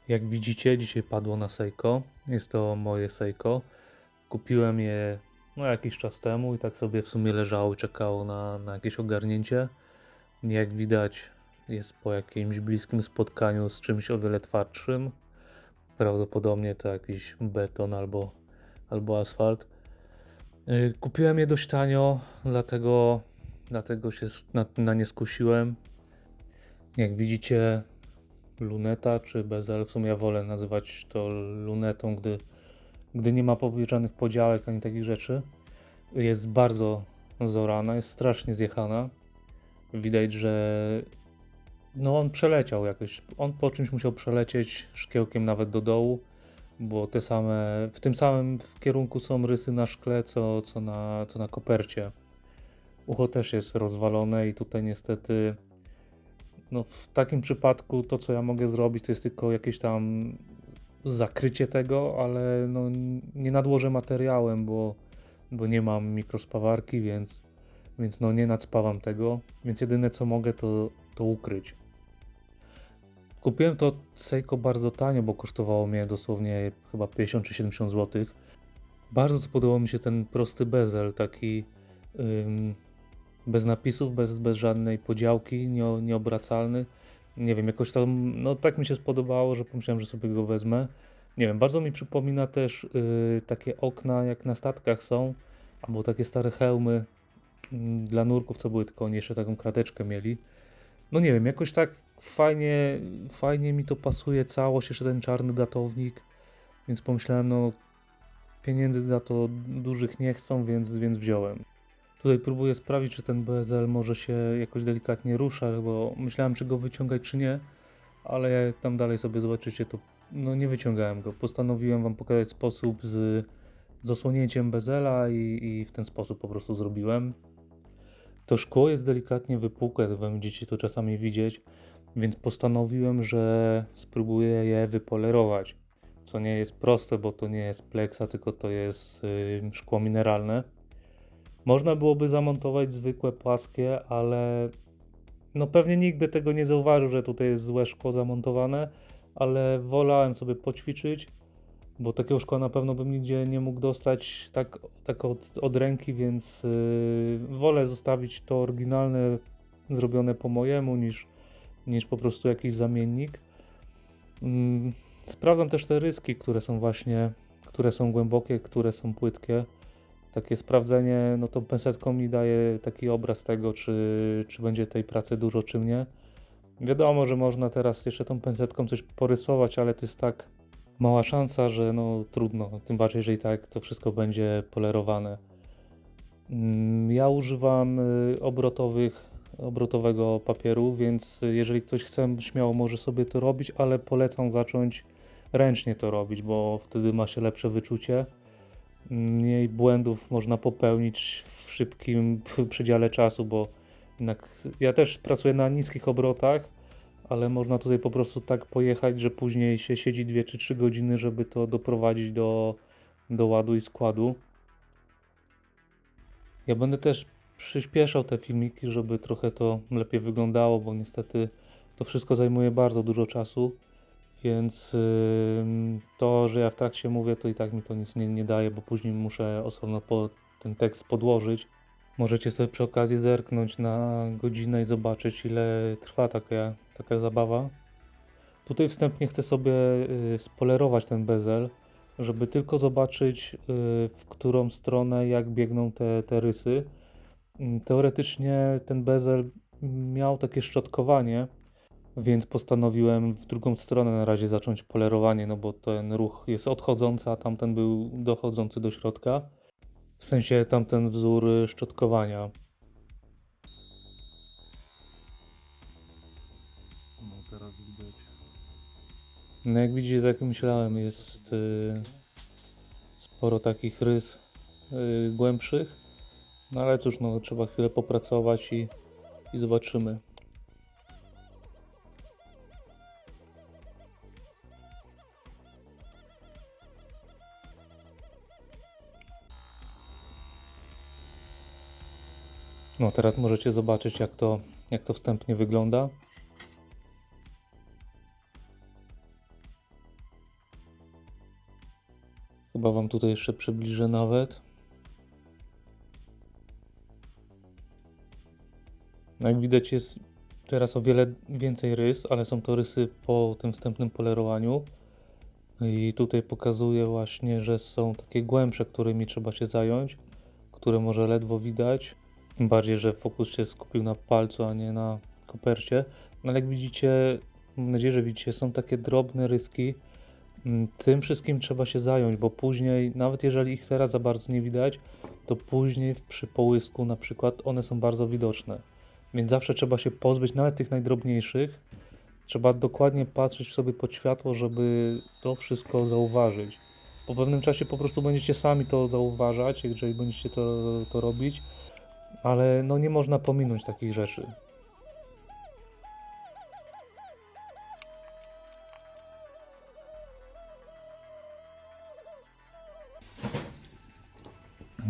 Jak widzicie, dzisiaj padło na Seiko. Jest to moje Seiko. Kupiłem je jakiś czas temu i tak sobie w sumie leżało i czekało na jakieś ogarnięcie. Jak widać, jest po jakimś bliskim spotkaniu z czymś o wiele twardszym. Prawdopodobnie to jakiś beton albo asfalt. Kupiłem je dość tanio, dlatego się na nie skusiłem. Jak widzicie, luneta czy bezel, w sumie ja wolę nazywać to lunetą, gdy nie ma żadnych podziałek ani takich rzeczy. Jest bardzo zorana, jest strasznie zjechana. Widać, że on przeleciał jakoś, on po czymś musiał przelecieć szkiełkiem nawet do dołu, bo w tym samym kierunku są rysy na szkle, co na kopercie. Ucho też jest rozwalone i tutaj niestety, w takim przypadku to, co ja mogę zrobić, to jest tylko jakieś tam zakrycie tego, ale nie nadłożę materiałem, bo nie mam mikrospawarki, więc nie nadspawam tego, więc jedyne co mogę to ukryć. Kupiłem to Seiko bardzo tanio, bo kosztowało mnie dosłownie chyba 50 czy 70 zł. Bardzo spodobał mi się ten prosty bezel, taki bez napisów, bez żadnej podziałki, nieobracalny. Nie wiem, jakoś tam, tak mi się spodobało, że pomyślałem, że sobie go wezmę. Nie wiem, bardzo mi przypomina też takie okna, jak na statkach są, albo takie stare hełmy dla nurków, co były, tylko oni jeszcze taką krateczkę mieli. No nie wiem, jakoś tak fajnie mi to pasuje całość, jeszcze ten czarny datownik, więc pomyślałem, pieniędzy za to dużych nie chcą, więc wziąłem. Tutaj próbuję sprawdzić, czy ten bezel może się jakoś delikatnie rusza, bo myślałem, czy go wyciągać, czy nie, ale jak tam dalej sobie zobaczycie, to nie wyciągałem go. Postanowiłem wam pokazać sposób z osłonięciem bezela i w ten sposób po prostu zrobiłem. To szkło jest delikatnie wypukłe, wy będziecie to czasami widzieć, więc postanowiłem, że spróbuję je wypolerować. Co nie jest proste, bo to nie jest pleksa, tylko to jest szkło mineralne. Można byłoby zamontować zwykłe płaskie, ale pewnie nikt by tego nie zauważył, że tutaj jest złe szkło zamontowane, ale wolałem sobie poćwiczyć, bo takiego szkła na pewno bym nigdzie nie mógł dostać tak od ręki, więc wolę zostawić to oryginalne, zrobione po mojemu, niż po prostu jakiś zamiennik. Sprawdzam też te ryski, które są głębokie, które są płytkie. Takie sprawdzenie, tą pensetką mi daje taki obraz tego, czy będzie tej pracy dużo, czy nie. Wiadomo, że można teraz jeszcze tą pensetką coś porysować, ale to jest tak mała szansa, że trudno, tym bardziej, że i tak to wszystko będzie polerowane. Ja używam obrotowego papieru, więc jeżeli ktoś chce, śmiało może sobie to robić, ale polecam zacząć ręcznie to robić, bo wtedy ma się lepsze wyczucie. Mniej błędów można popełnić w szybkim przedziale czasu, bo jednak ja też pracuję na niskich obrotach, ale można tutaj po prostu tak pojechać, że później się siedzi 2 czy 3 godziny, żeby to doprowadzić do ładu i składu. Ja będę też przyspieszał te filmiki, żeby trochę to lepiej wyglądało, bo niestety to wszystko zajmuje bardzo dużo czasu, więc to, że ja w trakcie mówię, to i tak mi to nic nie daje, bo później muszę osobno ten tekst podłożyć. Możecie sobie przy okazji zerknąć na godzinę i zobaczyć, ile trwa taka zabawa. Tutaj wstępnie chcę sobie spolerować ten bezel, żeby tylko zobaczyć, w którą stronę, jak biegną te rysy. Teoretycznie ten bezel miał takie szczotkowanie, więc postanowiłem w drugą stronę na razie zacząć polerowanie, bo ten ruch jest odchodzący, a tamten był dochodzący do środka. W sensie tamten wzór szczotkowania. Teraz widać. Jak widzicie, tak jak myślałem, jest sporo takich rys głębszych. Ale cóż, trzeba chwilę popracować i zobaczymy. Teraz możecie zobaczyć, jak to wstępnie wygląda. Chyba wam tutaj jeszcze przybliżę nawet. No jak widać jest teraz o wiele więcej rys, ale są to rysy po tym wstępnym polerowaniu. I tutaj pokazuję właśnie, że są takie głębsze, którymi trzeba się zająć, które może ledwo widać. Tym bardziej, że fokus się skupił na palcu, a nie na kopercie. No ale jak widzicie, mam nadzieję, że widzicie, są takie drobne ryski. Tym wszystkim trzeba się zająć, bo później, nawet jeżeli ich teraz za bardzo nie widać, to później przy połysku na przykład one są bardzo widoczne. Więc zawsze trzeba się pozbyć nawet tych najdrobniejszych. Trzeba dokładnie patrzeć sobie pod światło, żeby to wszystko zauważyć. Po pewnym czasie po prostu będziecie sami to zauważać, jeżeli będziecie to robić, ale no nie można pominąć takich rzeczy.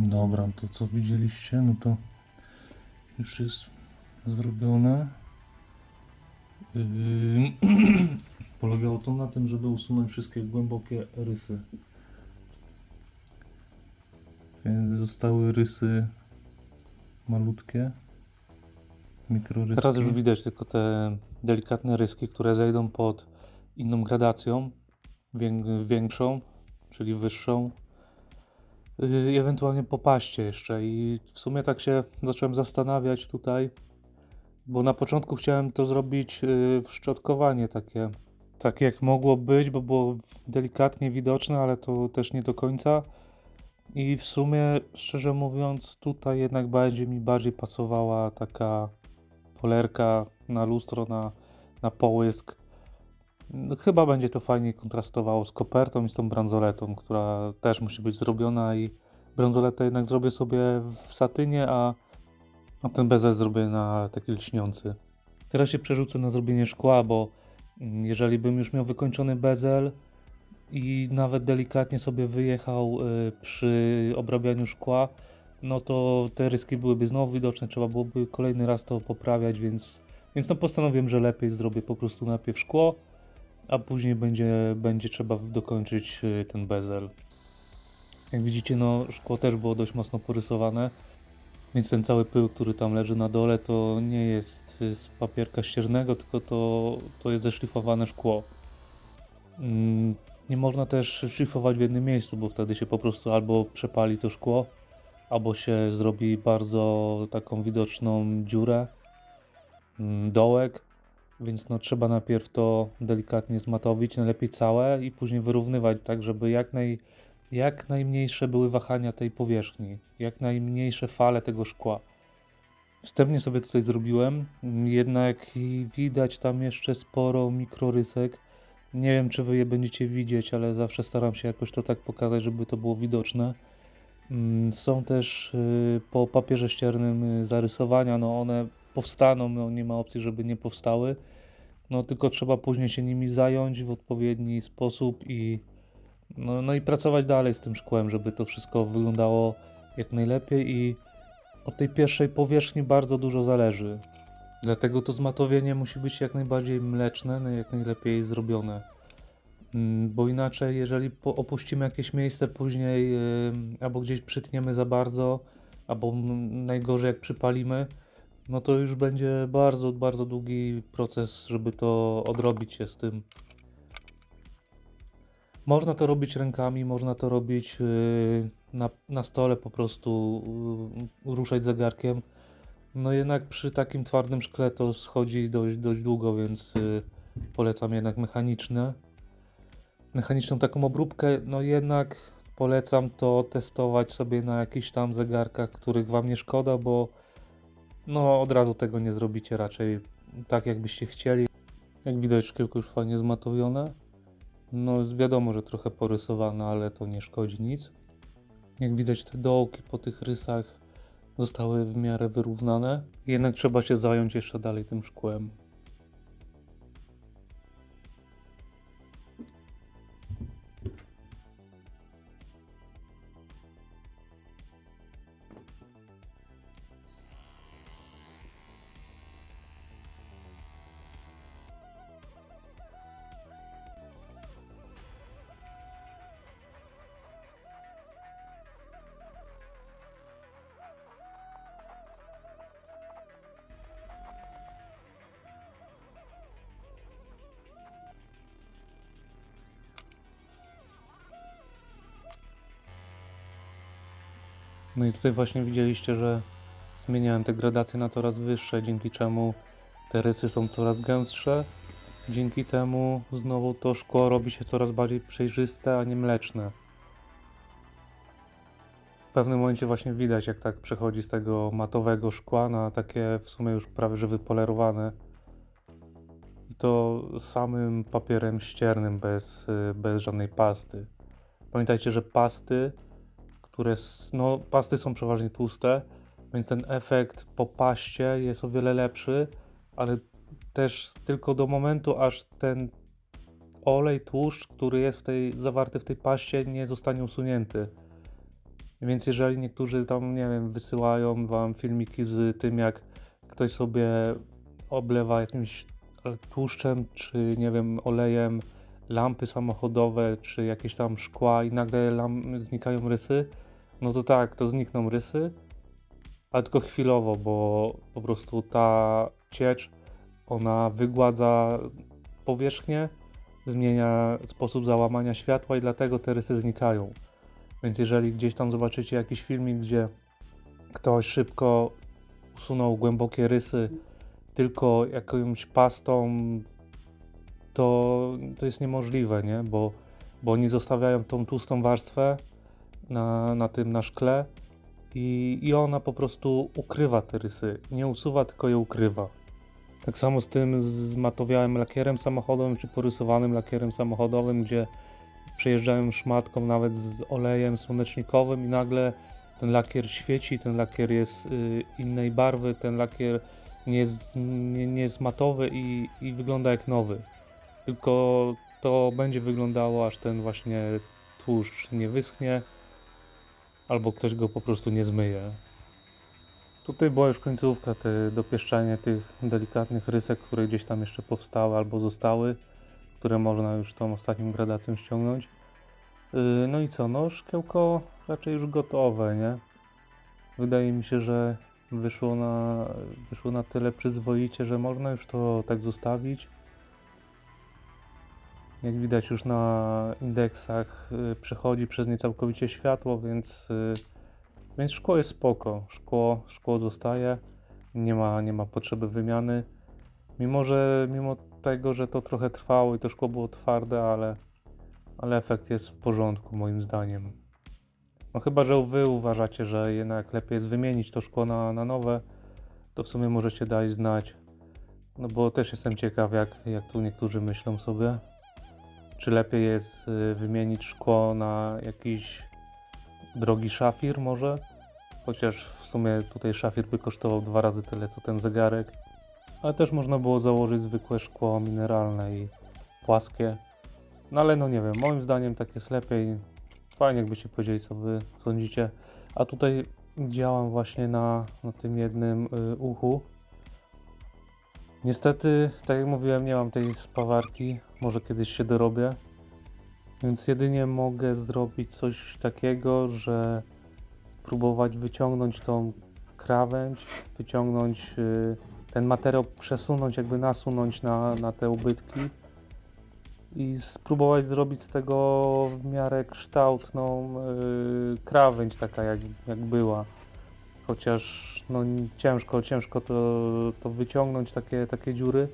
Dobra, to co widzieliście, no to już jest zrobione. Polegało to na tym, żeby usunąć wszystkie głębokie rysy. Więc zostały rysy malutkie, mikroryski. Teraz już widać tylko te delikatne ryski, które zejdą pod inną gradacją, większą, czyli wyższą. I ewentualnie po paście jeszcze. I w sumie tak się zacząłem zastanawiać tutaj, bo na początku chciałem to zrobić wszczotkowanie takie jak mogło być, bo było delikatnie widoczne, ale to też nie do końca. I w sumie, szczerze mówiąc, tutaj jednak będzie mi bardziej pasowała taka polerka na lustro, na połysk. No, chyba będzie to fajnie kontrastowało z kopertą i z tą bransoletą, która też musi być zrobiona i bransoletę jednak zrobię sobie w satynie, a ten bezel zrobię na taki lśniący. Teraz się przerzucę na zrobienie szkła, bo jeżeli bym już miał wykończony bezel i nawet delikatnie sobie wyjechał przy obrabianiu szkła, no to te ryski byłyby znowu widoczne, trzeba byłoby kolejny raz to poprawiać, więc no postanowiłem, że lepiej zrobię po prostu najpierw szkło, a później będzie trzeba dokończyć ten bezel. Jak widzicie, no szkło też było dość mocno porysowane, więc ten cały pył, który tam leży na dole, to nie jest z papierka ściernego, tylko to jest zeszlifowane szkło. Nie można też szlifować w jednym miejscu, bo wtedy się po prostu albo przepali to szkło, albo się zrobi bardzo taką widoczną dziurę, dołek, więc no trzeba najpierw to delikatnie zmatowić, najlepiej całe i później wyrównywać tak, żeby jak najmniejsze były wahania tej powierzchni, jak najmniejsze fale tego szkła. Wstępnie sobie tutaj zrobiłem, jednak widać tam jeszcze sporo mikrorysek. Nie wiem, czy wy je będziecie widzieć, ale zawsze staram się jakoś to tak pokazać, żeby to było widoczne. Są też po papierze ściernym zarysowania, no one powstaną, no nie ma opcji, żeby nie powstały. No tylko trzeba później się nimi zająć w odpowiedni sposób i no i pracować dalej z tym szkłem, żeby to wszystko wyglądało jak najlepiej i od tej pierwszej powierzchni bardzo dużo zależy. Dlatego to zmatowienie musi być jak najbardziej mleczne, no jak najlepiej zrobione. Bo inaczej, jeżeli opuścimy jakieś miejsce później, albo gdzieś przytniemy za bardzo, albo najgorzej jak przypalimy, no to już będzie bardzo, bardzo długi proces, żeby to odrobić się z tym. Można to robić rękami, można to robić na stole, po prostu ruszać zegarkiem. No jednak przy takim twardym szkle to schodzi dość długo, więc polecam jednak mechaniczną taką obróbkę. No jednak polecam to testować sobie na jakichś tam zegarkach, których wam nie szkoda, bo no od razu tego nie zrobicie raczej tak jakbyście chcieli. Jak widać, szkiełko już fajnie zmatowione. No jest wiadomo, że trochę porysowane, ale to nie szkodzi nic. Jak widać, te dołki po tych rysach zostały w miarę wyrównane. Jednak trzeba się zająć jeszcze dalej tym szkłem. No i tutaj właśnie widzieliście, że zmieniałem te gradacje na coraz wyższe, dzięki czemu te rysy są coraz gęstsze. Dzięki temu znowu to szkło robi się coraz bardziej przejrzyste, a nie mleczne. W pewnym momencie właśnie widać, jak tak przechodzi z tego matowego szkła na takie w sumie już prawie że wypolerowane. I to samym papierem ściernym, bez żadnej pasty. Pamiętajcie, że pasty, pasty są przeważnie tłuste, więc ten efekt po paście jest o wiele lepszy, ale też tylko do momentu, aż ten olej, tłuszcz, który jest zawarty w tej paście, nie zostanie usunięty. Więc jeżeli niektórzy tam, nie wiem, wysyłają wam filmiki z tym, jak ktoś sobie oblewa jakimś tłuszczem, czy nie wiem, olejem lampy samochodowe, czy jakieś tam szkła i nagle znikają rysy, no to tak, to znikną rysy, ale tylko chwilowo, bo po prostu ta ciecz, ona wygładza powierzchnię, zmienia sposób załamania światła i dlatego te rysy znikają. Więc jeżeli gdzieś tam zobaczycie jakiś filmik, gdzie ktoś szybko usunął głębokie rysy tylko jakąś pastą, to jest niemożliwe, nie? Bo oni zostawiają tą tłustą warstwę na szkle i ona po prostu ukrywa te rysy. Nie usuwa, tylko je ukrywa. Tak samo z tym zmatowiałym lakierem samochodowym, czy porysowanym lakierem samochodowym, gdzie przejeżdżają szmatką nawet z olejem słonecznikowym i nagle ten lakier świeci, ten lakier jest innej barwy, ten lakier nie jest matowy i wygląda jak nowy. Tylko to będzie wyglądało, aż ten właśnie tłuszcz nie wyschnie, albo ktoś go po prostu nie zmyje. Tutaj była już końcówka, dopieszczanie tych delikatnych rysek, które gdzieś tam jeszcze powstały albo zostały, które można już tą ostatnią gradacją ściągnąć. No i co, no szkiełko raczej już gotowe, nie? Wydaje mi się, że wyszło na tyle przyzwoicie, że można już to tak zostawić. Jak widać już na indeksach przechodzi przez nie całkowicie światło, więc szkło jest spoko. Szkło zostaje, nie ma potrzeby wymiany. Mimo tego, że to trochę trwało i to szkło było twarde, ale efekt jest w porządku moim zdaniem. No chyba, że wy uważacie, że jednak lepiej jest wymienić to szkło na nowe, to w sumie możecie dać znać. No bo też jestem ciekaw, jak tu niektórzy myślą sobie. Czy lepiej jest wymienić szkło na jakiś drogi szafir może? Chociaż w sumie tutaj szafir by kosztował 2 razy tyle co ten zegarek. Ale też można było założyć zwykłe szkło mineralne i płaskie. No ale no nie wiem, moim zdaniem tak jest lepiej. Fajnie jakbyście powiedzieli, co wy sądzicie. A tutaj działam właśnie na tym jednym uchu. Niestety, tak jak mówiłem, nie mam tej spawarki. Może kiedyś się dorobię. Więc jedynie mogę zrobić coś takiego, że spróbować wyciągnąć tą krawędź, wyciągnąć ten materiał, przesunąć, jakby nasunąć na te ubytki i spróbować zrobić z tego w miarę kształtną krawędź, taka jak była. Chociaż no, ciężko to wyciągnąć, takie dziury.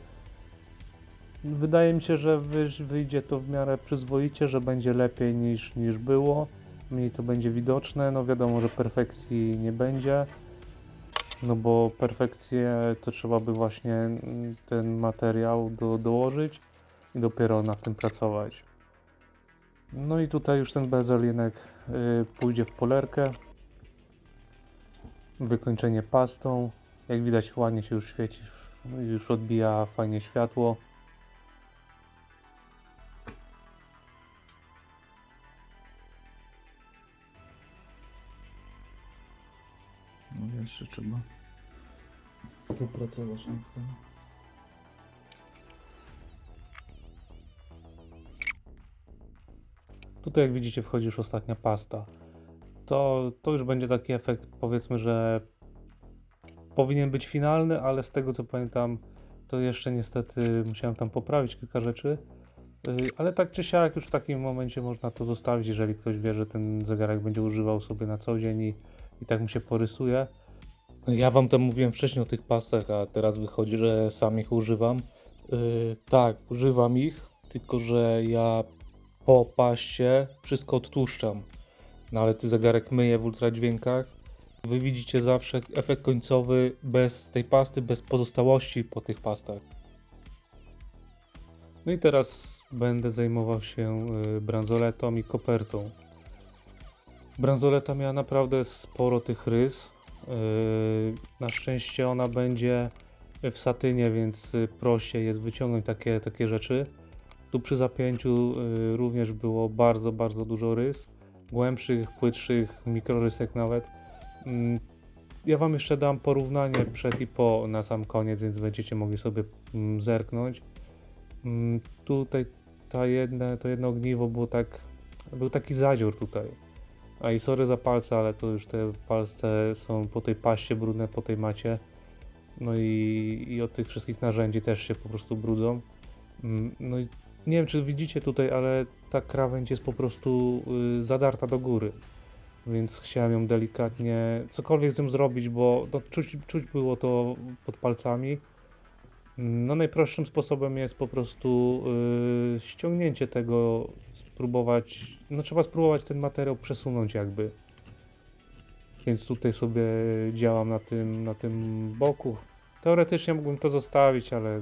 Wydaje mi się, że wyjdzie to w miarę przyzwoicie, że będzie lepiej niż było. Mniej to będzie widoczne. No wiadomo, że perfekcji nie będzie. No bo perfekcję to trzeba by właśnie ten materiał dołożyć i dopiero nad tym pracować. No i tutaj już ten bezel jednak pójdzie w polerkę. Wykończenie pastą. Jak widać ładnie się już świeci, już odbija fajnie światło. No jeszcze trzeba popracować nad tym. Tutaj jak widzicie wchodzi już ostatnia pasta. To już będzie taki efekt, powiedzmy, że powinien być finalny, ale z tego co pamiętam, to jeszcze niestety musiałem tam poprawić kilka rzeczy. Ale tak czy siak już w takim momencie można to zostawić, jeżeli ktoś wie, że ten zegarek będzie używał sobie na co dzień i tak mi się porysuje. Ja wam tam mówiłem wcześniej o tych pastach, a teraz wychodzi, że sam ich używam. Tak, używam ich, tylko że ja po paście wszystko odtłuszczam. No ale ty zegarek myję w ultradźwiękach. Wy widzicie zawsze efekt końcowy bez tej pasty, bez pozostałości po tych pastach. No i teraz będę zajmował się bransoletą i kopertą. Bransoleta miała naprawdę sporo tych rys. Na szczęście ona będzie w satynie, więc prościej jest wyciągnąć takie rzeczy. Tu przy zapięciu również było bardzo, bardzo dużo rys. Głębszych, płytszych, mikrorysek nawet. Ja wam jeszcze dam porównanie przed i po na sam koniec, więc będziecie mogli sobie zerknąć. Tutaj to jedno ogniwo było był taki zadziór tutaj. A i sorry za palce, ale to już te palce są po tej paście brudne, po tej macie. No i od tych wszystkich narzędzi też się po prostu brudzą. No i nie wiem, czy widzicie tutaj, ale ta krawędź jest po prostu zadarta do góry. Więc chciałem ją delikatnie, cokolwiek z nią zrobić, bo no, czuć było to pod palcami. No najprostszym sposobem jest po prostu ściągnięcie tego, trzeba spróbować ten materiał przesunąć jakby. Więc tutaj sobie działam na tym boku. Teoretycznie mógłbym to zostawić, ale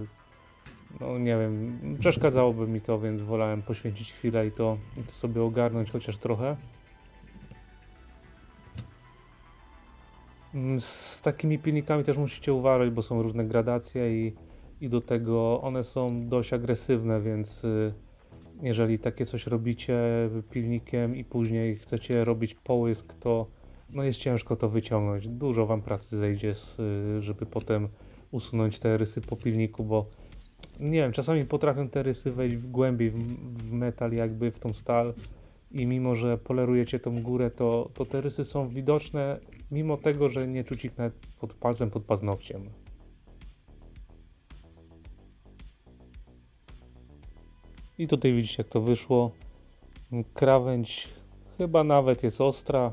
no nie wiem, przeszkadzałoby mi to, więc wolałem poświęcić chwilę i to sobie ogarnąć chociaż trochę. Z takimi pilnikami też musicie uważać, bo są różne gradacje i do tego one są dość agresywne, więc jeżeli takie coś robicie pilnikiem i później chcecie robić połysk, to no jest ciężko to wyciągnąć. Dużo wam pracy zejdzie, żeby potem usunąć te rysy po pilniku, bo nie wiem, czasami potrafią te rysy wejść głębiej w metal, jakby w tą stal i mimo, że polerujecie tą górę, to te rysy są widoczne, mimo tego, że nie czuć ich nawet pod palcem, pod paznokciem. I tutaj widzicie, jak to wyszło. Krawędź chyba nawet jest ostra,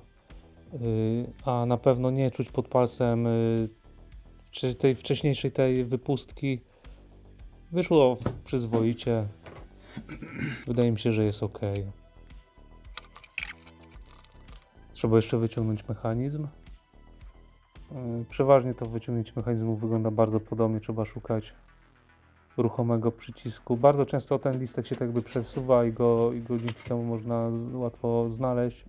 a na pewno nie czuć pod palcem tej wcześniejszej tej wypustki. Wyszło przyzwoicie. Wydaje mi się, że jest ok. Trzeba jeszcze wyciągnąć mechanizm. Przeważnie to wyciągnięcie mechanizmu wygląda bardzo podobnie. Trzeba szukać ruchomego przycisku. Bardzo często ten listek się tak jakby przesuwa i go dzięki temu można łatwo znaleźć.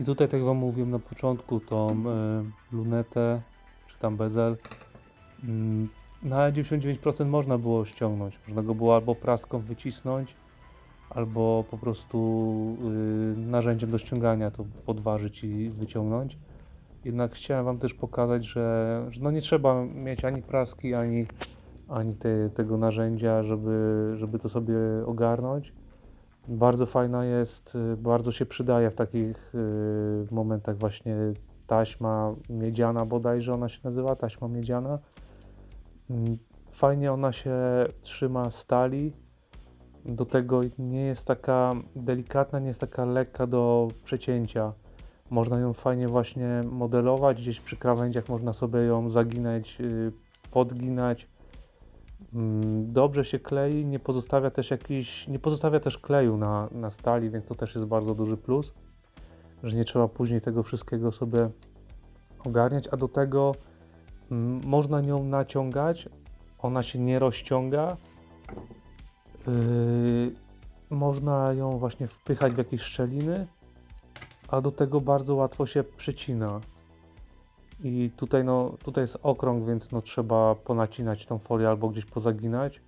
I tutaj, tak jak wam mówiłem na początku, tą lunetę, czy tam bezel, na 99% można było ściągnąć. Można go było albo praską wycisnąć, albo po prostu narzędziem do ściągania to podważyć i wyciągnąć. Jednak chciałem wam też pokazać, że no nie trzeba mieć ani praski, ani tego narzędzia, żeby to sobie ogarnąć. Bardzo fajna jest, bardzo się przydaje w takich momentach właśnie taśma miedziana, bodajże ona się nazywa, taśma miedziana. Fajnie ona się trzyma stali, do tego nie jest taka delikatna, nie jest taka lekka do przecięcia. Można ją fajnie właśnie modelować, gdzieś przy krawędziach można sobie ją zaginać, podginać. Dobrze się klei, nie pozostawia też kleju na stali, więc to też jest bardzo duży plus, że nie trzeba później tego wszystkiego sobie ogarniać, a do tego można nią naciągać, ona się nie rozciąga, można ją właśnie wpychać w jakieś szczeliny, a do tego bardzo łatwo się przecina. I tutaj jest okrąg, więc no trzeba ponacinać tą folię albo gdzieś pozaginać.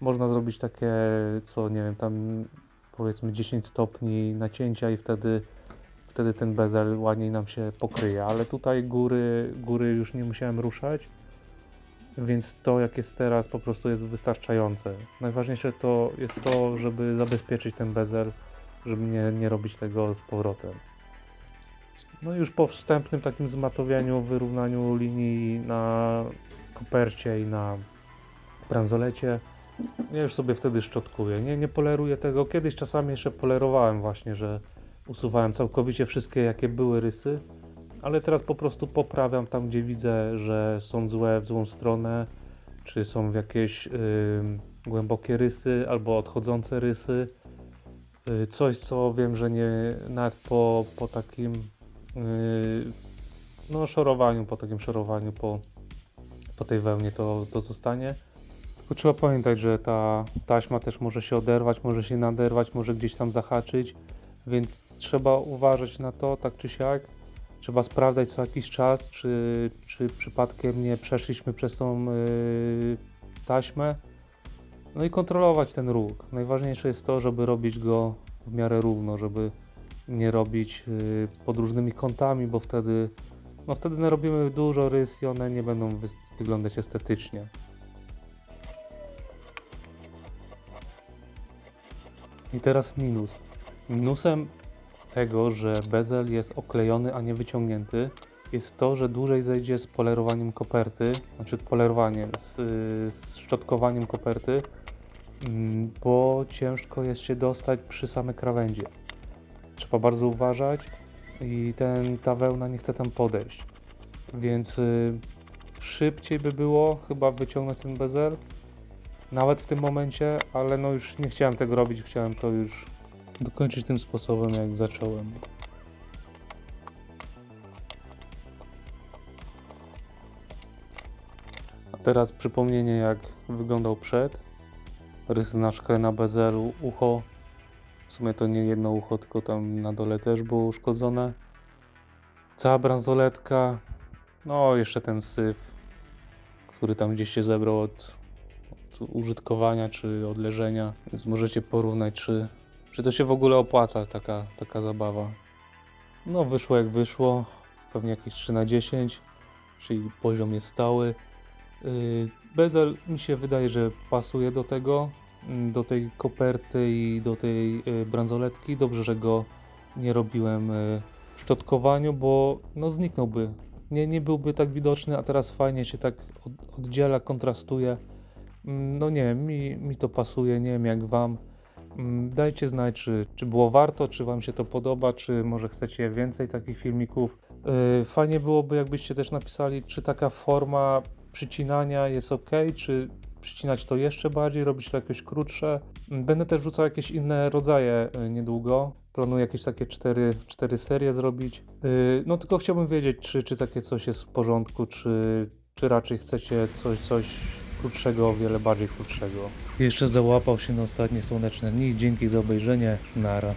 Można zrobić takie, co nie wiem, tam powiedzmy 10 stopni nacięcia i wtedy ten bezel ładniej nam się pokryje, ale tutaj góry już nie musiałem ruszać, więc to jak jest teraz po prostu jest wystarczające. Najważniejsze to jest to, żeby zabezpieczyć ten bezel, żeby nie robić tego z powrotem. No i już po wstępnym takim zmatowieniu, wyrównaniu linii na kopercie i na bransolecie Ja już sobie wtedy szczotkuję. Nie poleruję tego. Kiedyś czasami jeszcze polerowałem właśnie, że usuwałem całkowicie wszystkie jakie były rysy, ale teraz po prostu poprawiam tam, gdzie widzę, że są złe w złą stronę, czy są jakieś głębokie rysy albo odchodzące rysy. Coś, co wiem, że nie nawet po takim no szorowaniu, po takim szorowaniu, po tej wełnie to zostanie. Tylko trzeba pamiętać, że ta taśma też może się oderwać, może się naderwać, może gdzieś tam zahaczyć, więc trzeba uważać na to tak czy siak. Trzeba sprawdzać co jakiś czas, czy przypadkiem nie przeszliśmy przez tą taśmę. No i kontrolować ten ruch. Najważniejsze jest to, żeby robić go w miarę równo, żeby nie robić pod różnymi kątami, bo wtedy narobimy dużo rys i one nie będą wyglądać estetycznie. I teraz minus. Minusem tego, że bezel jest oklejony, a nie wyciągnięty, jest to, że dłużej zejdzie z polerowaniem koperty, znaczy polerowanie, z szczotkowaniem koperty, bo ciężko jest się dostać przy same krawędzie. Trzeba bardzo uważać i ta wełna nie chce tam podejść. Więc szybciej by było chyba wyciągnąć ten bezel, nawet w tym momencie, ale no już nie chciałem tego robić, chciałem to już dokończyć tym sposobem, jak zacząłem. A teraz przypomnienie, jak wyglądał przed. Rysy na szkle, na bezelu, ucho. W sumie to nie jedno ucho, tylko tam na dole też było uszkodzone. Cała bransoletka. No, jeszcze ten syf, który tam gdzieś się zebrał od użytkowania czy od leżenia. Więc możecie porównać, czy to się w ogóle opłaca, taka zabawa. No, wyszło jak wyszło. Pewnie jakieś 3/10, czyli poziom jest stały. Bezel mi się wydaje, że pasuje do tego, do tej koperty i do tej bransoletki. Dobrze, że go nie robiłem w szczotkowaniu, bo no zniknąłby. Nie byłby tak widoczny, a teraz fajnie się tak oddziela, kontrastuje. No nie wiem, mi to pasuje, nie wiem jak wam. Dajcie znać, czy było warto, czy wam się to podoba, czy może chcecie więcej takich filmików. Fajnie byłoby, jakbyście też napisali, czy taka forma przycinania jest ok, czy przycinać to jeszcze bardziej, robić to jakieś krótsze. Będę też wrzucał jakieś inne rodzaje niedługo. Planuję jakieś takie 4 serie zrobić. No tylko chciałbym wiedzieć, czy takie coś jest w porządku, czy raczej chcecie coś krótszego, o wiele bardziej krótszego. Jeszcze załapał się na ostatnie słoneczne dni. Dzięki za obejrzenie. Nara.